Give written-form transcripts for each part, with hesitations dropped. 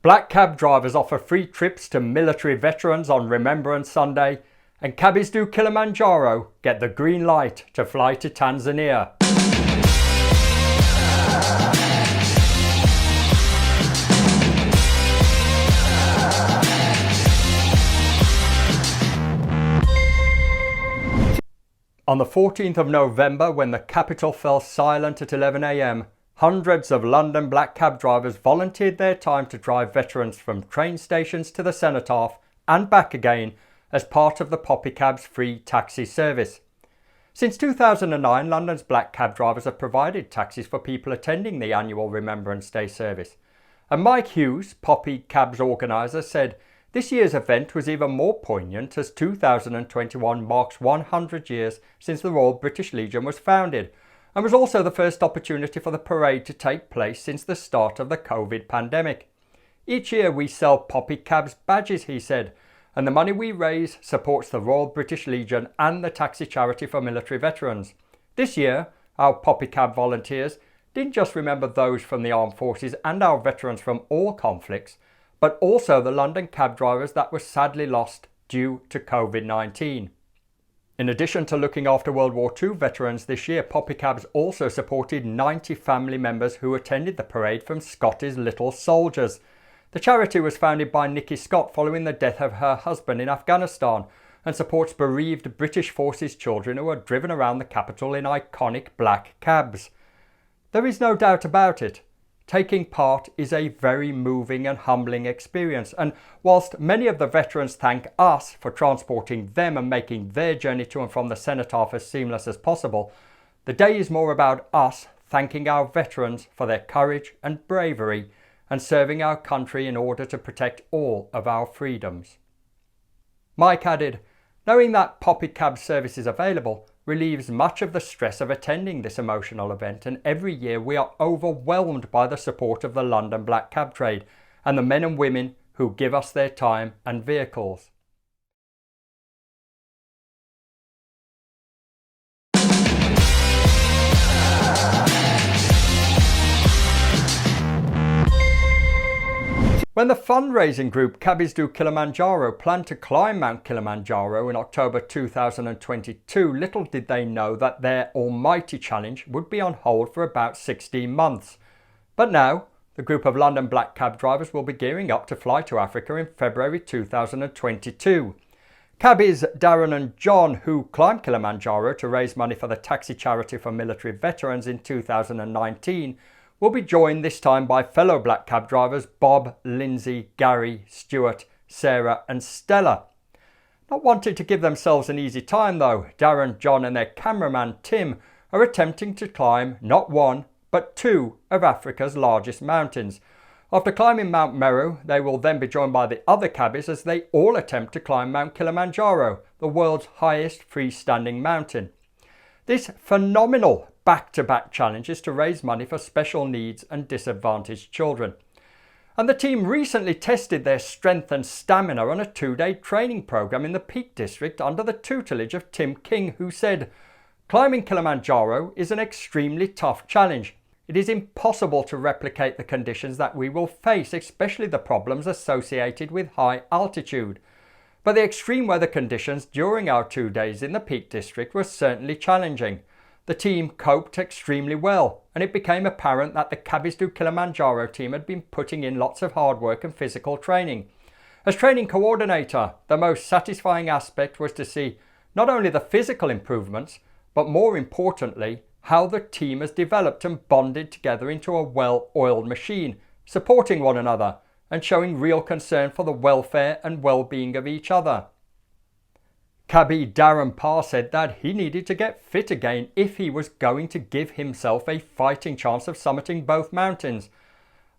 Black cab drivers offer free trips to military veterans on Remembrance Sunday, and CabbiesDoKilimanjaro get the green light to fly to Tanzania. On the 14th of November, when the capital fell silent at 11 a.m, hundreds of London black cab drivers volunteered their time to drive veterans from train stations to the cenotaph and back again as part of the Poppy Cab's free taxi service. Since 2009, London's black cab drivers have provided taxis for people attending the annual Remembrance Day service. And Mike Hughes, Poppy Cab's organiser, said this year's event was even more poignant as 2021 marks 100 years since the Royal British Legion was founded, and was also the first opportunity for the parade to take place since the start of the COVID pandemic. Each year we sell Poppy Cab's badges, he said, and the money we raise supports the Royal British Legion and the taxi charity for military veterans. This year, our Poppy Cab volunteers didn't just remember those from the armed forces and our veterans from all conflicts, but also the London cab drivers that were sadly lost due to COVID-19. In addition to looking after World War II veterans this year, Poppy Cabs also supported 90 family members who attended the parade from Scotty's Little Soldiers. The charity was founded by Nikki Scott following the death of her husband in Afghanistan and supports bereaved British Forces children who are driven around the capital in iconic black cabs. There is no doubt about it. Taking part is a very moving and humbling experience, and whilst many of the veterans thank us for transporting them and making their journey to and from the cenotaph as seamless as possible, the day is more about us thanking our veterans for their courage and bravery and serving our country in order to protect all of our freedoms. Mike added, knowing that Poppy Cab service is available relieves much of the stress of attending this emotional event, and every year we are overwhelmed by the support of the London black cab trade and the men and women who give us their time and vehicles. When the fundraising group CabbiesDoKilimanjaro planned to climb Mount Kilimanjaro in October 2022, little did they know that their almighty challenge would be on hold for about 16 months. But now, the group of London black cab drivers will be gearing up to fly to Africa in February 2022. Cabbies Darren and John, who climbed Kilimanjaro to raise money for the taxi charity for military veterans in 2019, will be joined this time by fellow black cab drivers Bob, Lindsay, Gary, Stuart, Sarah and Stella. Not wanting to give themselves an easy time though, Darren, John and their cameraman Tim are attempting to climb not one but two of Africa's largest mountains. After climbing Mount Meru, they will then be joined by the other cabbies as they all attempt to climb Mount Kilimanjaro, the world's highest freestanding mountain. This phenomenal back-to-back challenge is to raise money for special needs and disadvantaged children. And the team recently tested their strength and stamina on a 2-day training program in the Peak District under the tutelage of Tim King, who said, "Climbing Kilimanjaro is an extremely tough challenge. It is impossible to replicate the conditions that we will face, especially the problems associated with high altitude. But the extreme weather conditions during our 2 days in the Peak District were certainly challenging. The team coped extremely well, and it became apparent that the CabbiesDoKilimanjaro team had been putting in lots of hard work and physical training. As training coordinator, the most satisfying aspect was to see not only the physical improvements, but more importantly, how the team has developed and bonded together into a well-oiled machine, supporting one another and showing real concern for the welfare and well-being of each other." Cabby Darren Parr said that he needed to get fit again if he was going to give himself a fighting chance of summiting both mountains.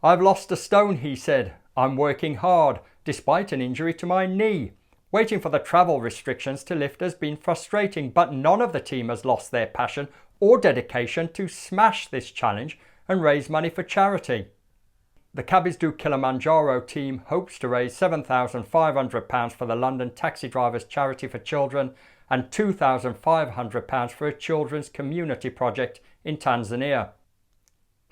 "I've lost a stone," he said. "I'm working hard, despite an injury to my knee. Waiting for the travel restrictions to lift has been frustrating, but none of the team has lost their passion or dedication to smash this challenge and raise money for charity." The CabbiesDoKilimanjaro team hopes to raise £7,500 for the London Taxi Drivers Charity for Children and £2,500 for a children's community project in Tanzania.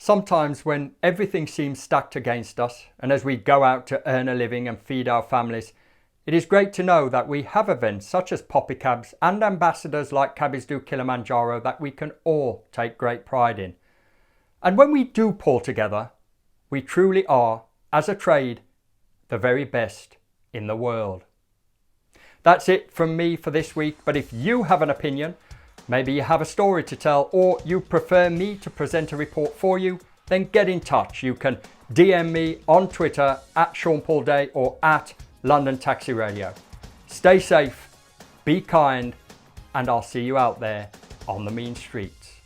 Sometimes when everything seems stacked against us, and as we go out to earn a living and feed our families, it is great to know that we have events such as Poppy Cabs and ambassadors like CabbiesDoKilimanjaro that we can all take great pride in. And when we do pull together, we truly are, as a trade, the very best in the world. That's it from me for this week, but if you have an opinion, maybe you have a story to tell, or you prefer me to present a report for you, then get in touch. You can DM me on Twitter at Sean Paul Day or at London Taxi Radio. Stay safe, be kind, and I'll see you out there on the mean streets.